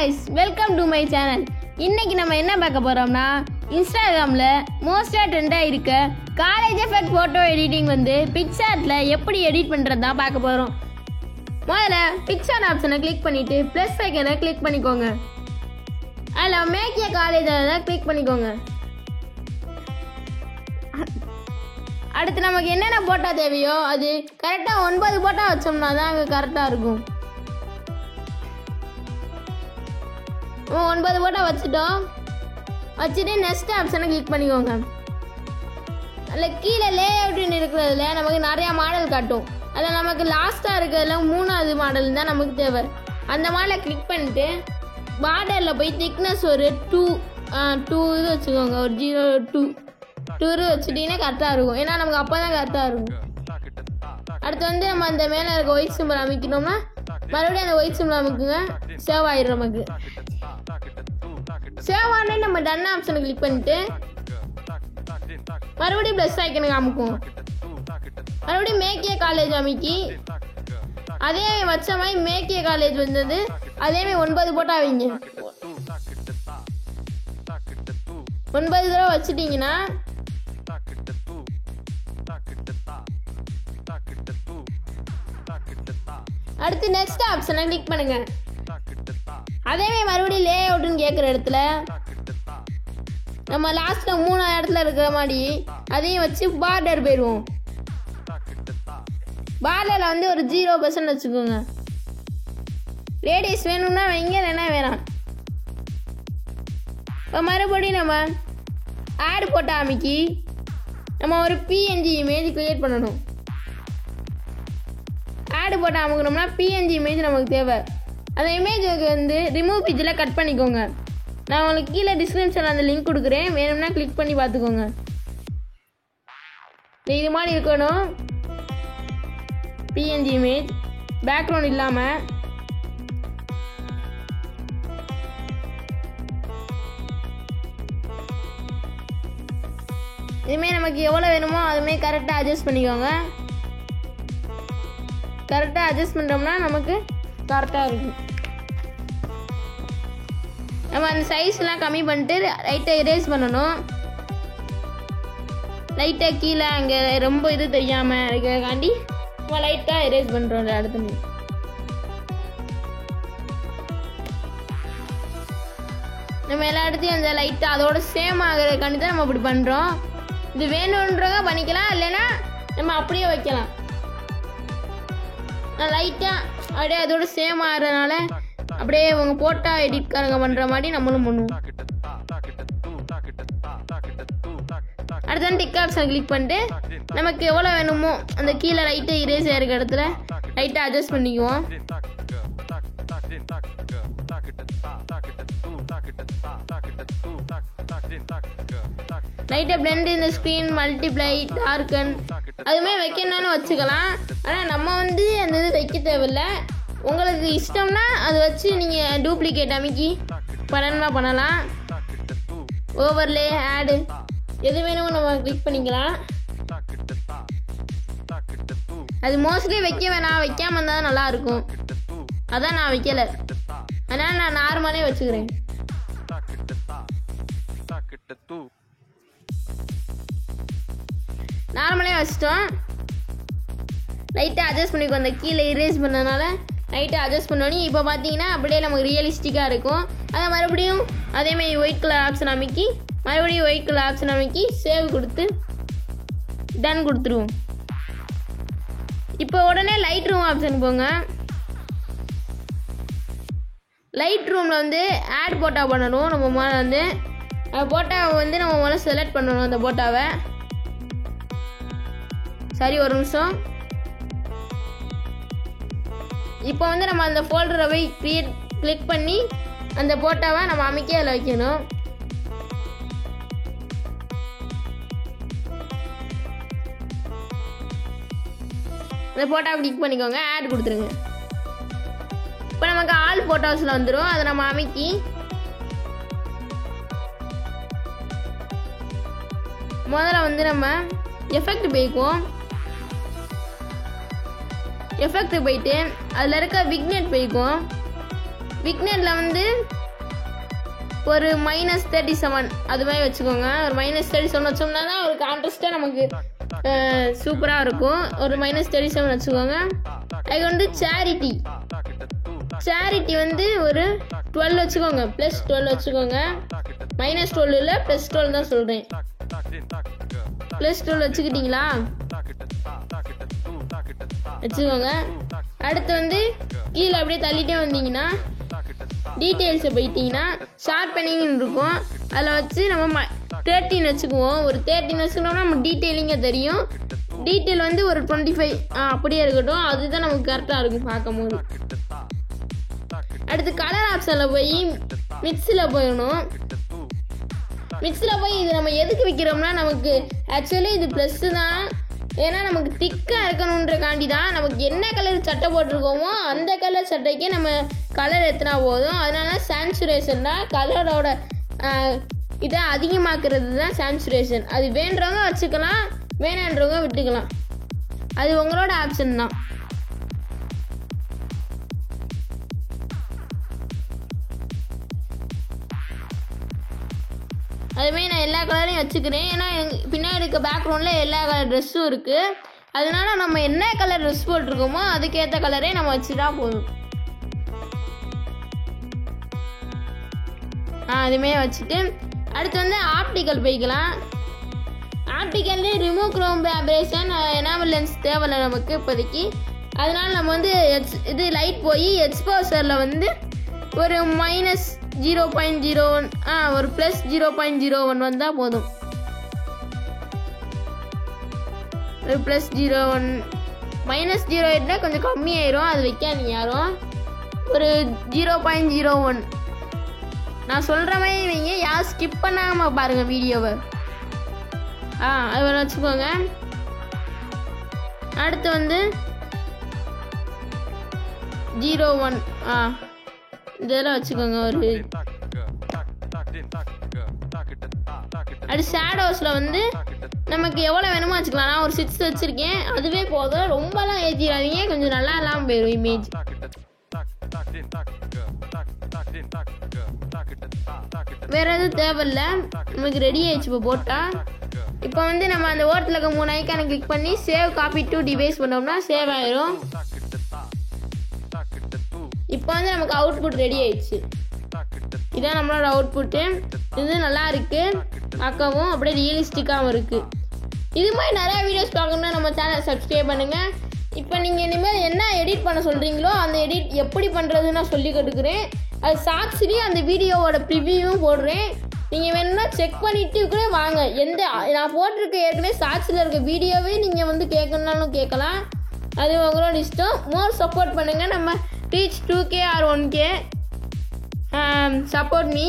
guys, welcome to my channel. இன்னைக்கு நம்ம என்ன பார்க்க போறோம்னா இன்ஸ்டாகிராம்ல மோஸ்டா ட்ரெண்டா இருக்க காலேஜ் எஃபெக்ட் போட்டோ எடிட்டிங் வந்து பிக்சார்ட்ல எப்படி எடிட் பண்றது தான் பார்க்க போறோம். முதல்ல பிக்சார்ட் ஆப்ஷனை கிளிக் பண்ணிட்டு பிளஸ் ஐக்கனை கிளிக் பண்ணிக்கோங்க. அதில் மேக் ஏ காலேஜ் கிளிக் பண்ணிக்கோங்க. அடுத்து நமக்கு என்னென்ன போட்டோ தேவையோ அது கரெக்டாக 9 போட்டோ வச்சோம்னா தான் அங்கே கரெக்டாக இருக்கும். 9 போட்டோ வச்சுட்டு நெக்ஸ்ட் ஆப்ஷனை கிளிக் பண்ணிக்கோங்க. அதில் கீழே லே அவுட்னு இருக்கிறதுல நமக்கு நிறையா மாடல் காட்டும். அதில் நமக்கு லாஸ்ட்டாக இருக்கிறதுல 3வது மாடல் தான் நமக்கு தேவை. அந்த மாடலை கிளிக் பண்ணிட்டு பார்டரில் போய் திக்னஸ் ஒரு 2 இது வச்சுக்கோங்க. ஒரு 0.2 வச்சுட்டிங்கன்னா கரெக்டாக இருக்கும். ஏன்னா நமக்கு அப்போ தான் கரெக்டாக இருக்கும். அடுத்து வந்து நம்ம அந்த மேலே இருக்க ஒயிட் சிம்பிள் அமைக்கணும்னா மறுபடியும் அந்த ஒயிட் சிம்பிள் அமைக்குங்க. சேவ் ஆகிடும். நமக்கு சேவ் ஆனே நம்ம டன் ஆப்ஷனை கிளிக் பண்ணிட்டு மறுபடியும் ப்ளஸ் ஐக்கனுக்கு அமைக்கும். மறுபடியும் மேக் ஏ காலேஜ் அமைக்கி அதே வச்ச மாதிரி மேக் ஏ காலேஜ் வந்தது அதேமாதிரி 9 போட்டோ வைங்க. 9 தடவை வச்சுட்டிங்கன்னா அடுத்து நெக்ஸ்ட் ஆப்ஷனை கிளிக் பண்ணுங்க. அதேமாதிரி மறுபடியும் லே அவுட்னு கேட்குற இடத்துல நம்ம லாஸ்ட்டில் 3வது இடத்துல இருக்கிற மாதிரி அதையும் வச்சு பார்டர் போயிடுவோம். பார்டரில் வந்து ஒரு 0% வச்சுக்கோங்க. ரேடியஸ் வேணும்னா வைங்க, இல்லைன்னா வேணாம். இப்போ மறுபடியும் நம்ம ஆட் போட்ட அமைக்கி நம்ம ஒரு PNG இமேஜ் கிரியேட் பண்ணணும். ஆட் போட்ட அமைக்கணும்னா PNG இமேஜ் நமக்கு தேவை. அந்த இமேஜுக்கு வந்து ரிமூவ் பிக்சரில் கட் பண்ணிக்கோங்க. நான் உங்களுக்கு கீழே டிஸ்கிரிப்ஷனில் அந்த லிங்க் கொடுக்குறேன், வேணும்னா கிளிக் பண்ணி பார்த்துக்கோங்க. இது மாதிரி இருக்கணும். PNG இமேஜ் பேக்ரவுண்ட் இல்லாமல் இதுமாரி நமக்கு எவ்வளோ வேணுமோ அதுமாரி கரெக்டாக அட்ஜஸ்ட் பண்ணிக்கோங்க. கரெக்டாக அட்ஜஸ்ட் பண்ணுறோம்னா நமக்கு கரெக்டாக இருக்கும். நம்ம அந்த சைஸ்லாம் கம்மி பண்ணிட்டு லைட்டாக எரேஸ் பண்ணணும். லைட்டாக கீழே அங்கே ரொம்ப இது தெரியாமல் இருக்கிறக்காண்டி நம்ம லைட்டாக எரேஸ் பண்ணுறோம். அடுத்து நம்ம எல்லா இடத்தையும் அந்த லைட்டாக அதோட சேம் ஆகிறதுக்காண்டி தான் நம்ம இப்படி பண்ணுறோம். இது வேணுன்றவங்க பண்ணிக்கலாம், இல்லைன்னா நம்ம அப்படியே வைக்கலாம். நான் லைட்டாக அப்படியே அதோட சேம் ஆகிறதுனால அப்படியே உங்கள் போட்டோ எடிட்காரங்க பண்ணுற மாதிரி நம்மளும் பண்ணுவோம். அடுத்த டிக் ஆப்ஷன் கிளிக் பண்ணிட்டு நமக்கு எவ்வளோ வேணுமோ அந்த கீழே லைட்டாக இரேஸ் ஆகிருக்க இடத்துல லைட்டாக அட்ஜஸ்ட் பண்ணிக்குவோம். லைட்டாக பிளெண்ட் இந்த ஸ்க்ரீன் மல்டிப்ளை டார்க்கன் அதுமாதிரி வைக்கணும்னு வச்சுக்கலாம். ஆனால் நம்ம வந்து அந்த இது வைக்க தேவையில்லை. உங்களுக்கு இஷ்டம்னா அதை வச்சு நீங்கள் டூப்ளிகேட் அமைக்கி பண்ணலாம். ஓவர்லே ஆடு எது வேணுமோ நம்ம கிளிக் பண்ணிக்கலாம். அது மோஸ்ட்லி வைக்க வேணாம், வைக்காமல் இருந்தால் நல்லாயிருக்கும். அதான் நான் வைக்கலை, அதனால் நான் நார்மலே வச்சுக்கிறேன். நார்மலே வச்சிட்டோம். லைட்டாக அட்ஜஸ்ட் பண்ணிக்கோ. அந்த கீழே இரேஸ் பண்ணதுனால லைட்டாக அட்ஜஸ்ட் பண்ணோன்னே இப்போ பார்த்தீங்கன்னா அப்படியே நமக்கு ரியலிஸ்டிக்காக இருக்கும். அதை மறுபடியும் அதேமாதிரி ஒயிட் கலர் ஆப்ஷன் அமைக்கி மறுபடியும் ஒயிட் கலர் ஆப்ஷன் அமைக்கி சேவ் கொடுத்து டன் கொடுத்துருவோம். இப்போ உடனே லைட் ரூம் ஆப்ஷன் போங்க. லைட் ரூமில் வந்து ஆட் போட்டோ பண்ணணும். நம்ம முதல்ல வந்து போட்டோவை வந்து நம்ம முதல்ல செலக்ட் பண்ணணும். அந்த போட்டோவை சரி ஒரு நிமிஷம். இப்போ வந்து நம்ம அந்த ஃபோல்டரை போய் கிளிக் பண்ணி அந்த போட்டோவை நம்ம அமைக்க அதில் வைக்கணும். அந்த போட்டோவை கிளிக் பண்ணிக்கோங்க, ஆட் கொடுத்துருங்க. இப்போ நமக்கு ஆல் ஃபோட்டோஸில் வந்துடும். அதை நம்ம அமைக்கி முதல்ல வந்து நம்ம எஃபெக்ட் போய்க்குவோம். எஃபெக்ட் போயிட்டு அதில் இருக்க விக்னெட் போய்க்கும். விக்னெட்டில் வந்து ஒரு -37 அது மாதிரி வச்சுக்கோங்க. ஒரு -37 வச்சோம்னா தான் ஒரு கான்ட்ராஸ்ட்டாக நமக்கு சூப்பராக இருக்கும். ஒரு -37 வச்சுக்கோங்க. அதுக்கு வந்து சேரிட்டி வந்து ஒரு 12 வச்சுக்கோங்க. +12 வச்சுக்கோங்க. -12 இல்லை, +12 தான் சொல்கிறேன். +12 வச்சுக்கிட்டீங்களா? வச்சுக்கோங்க. அடுத்து வந்து கீழே அப்படியே தள்ளிட்டே வந்தீங்கன்னா டீட்டெயில்ஸை போயிட்டீங்கன்னா ஷார்ப்பனிங்னு இருக்கும். அதில் வச்சு நம்ம 13 வச்சுக்குவோம். ஒரு 13 வச்சுக்கிட்டோம்னா நம்ம டீட்டெயிலிங்காக தெரியும். டீட்டெயில் வந்து ஒரு 25 அப்படியே இருக்கட்டும். அதுதான் நமக்கு கரெக்டாக இருக்கும் பார்க்கும் போது. அடுத்து கலர் ஆப்ஷனில் போய் மிக்ஸில் போயிடணும். மிக்ஸில் போய் இது நம்ம எதுக்கு வைக்கிறோம்னா நமக்கு ஆக்சுவலி இது ப்ளஸ்ஸு தான். ஏன்னா நமக்கு திக்காக இருக்கணுன்றக்காண்டி தான். நமக்கு என்ன கலர் சட்டை போட்டிருக்கோமோ அந்த கலர் சட்டைக்கே நம்ம கலர் எத்தனா போதும். அதனால சான்சுரேஷன் தான் கலரோட இதை அதிகமாக்குறது தான் சான்சுரேஷன். அது வேண்டவங்க வச்சுக்கலாம், வேணான்றவங்க விட்டுக்கலாம். அது உங்களோட ஆப்ஷன் தான். அதுமாரி நான் எல்லா கலரையும் வச்சுக்கிறேன். ஏன்னா பின்னாடி இருக்க பேக்ரவுண்டில் எல்லா கலர் ட்ரெஸ்ஸும் இருக்குது. அதனால நம்ம என்ன கலர் ட்ரெஸ் போட்டிருக்கோமோ அதுக்கேற்ற கலரே நம்ம வச்சுட்டா போதும். அதுமாரி வச்சுட்டு அடுத்து வந்து ஆப்டிக்கல் போய்க்கலாம். ஆப்டிக்கல்லே ரிமூவ் க்ரோம் அப்ரேஷன் எனாமல் லென்ஸ் தேவையில்லை நமக்கு இப்போதைக்கு. அதனால நம்ம வந்து இது லைட் போய் எக்ஸ்போசரில் வந்து ஒரு -0.01 ஒரு +0.01 வந்தால் போதும். ஒரு +01 -08 கொஞ்சம் கம்மியாயிரும். அது வைக்காதீங்க யாரும். ஒரு 0.01 நான் சொல்கிற மாதிரி வைங்க. யாரும் ஸ்கிப் பண்ணாமல் பாருங்கள் வீடியோவை. அது வச்சுக்கோங்க. அடுத்து வந்து 01 இதெல்லாம் வச்சுக்கோங்க. ஒரு அடுத்து ஷேடோஸில் வந்து நமக்கு எவ்வளோ வேணுமோ வச்சுக்கலாம். நான் ஒரு 6 வச்சுருக்கேன், அதுவே போதும். ரொம்பலாம் ஏற்றிடாதீங்க, கொஞ்சம் நல்லா இல்லாமல் போயிடும் இமேஜ். வேறு எதுவும் தேவையில்லை, நமக்கு ரெடி ஆயிடுச்சு இப்போ போட்டால். இப்போ வந்து நம்ம அந்த ஓட்டில் இருக்க 3 ஐக்கானை கிளிக் பண்ணி சேவ் காப்பி டு டிவைஸ் பண்ணோம்னா சேவ் ஆயிரும். இப்போ வந்து நமக்கு அவுட்புட் ரெடி ஆயிடுச்சு. இதான் நம்மளோட அவுட்புட்டு. இது நல்லா இருக்குது பார்க்கவும், அப்படியே ரியலிஸ்டிக்காகவும் இருக்குது. இது மாதிரி நிறையா வீடியோஸ் பார்க்கணுன்னா நம்ம சேனலை சப்ஸ்கிரைப் பண்ணுங்கள். இப்போ நீங்கள் இனிமேல் என்ன எடிட் பண்ண சொல்கிறீங்களோ அந்த எடிட் எப்படி பண்ணுறதுன்னு நான் சொல்லி கொடுக்குறேன். அது ஷார்ட்ஸ்லேயும் அந்த வீடியோவோட ப்ரிவியூவும் போடுறேன். நீங்கள் வேணும்னா செக் பண்ணிவிட்டு கூட வாங்க. நான் போட்டிருக்க ஏற்கனவே ஷார்ட்ஸில் இருக்க வீடியோவே நீங்கள் வந்து கேட்கணுன்னாலும் கேட்கலாம். அது உங்களோட இஷ்டம். மோர் சப்போர்ட் பண்ணுங்கள். நம்ம reach 2K or 1K. Support me.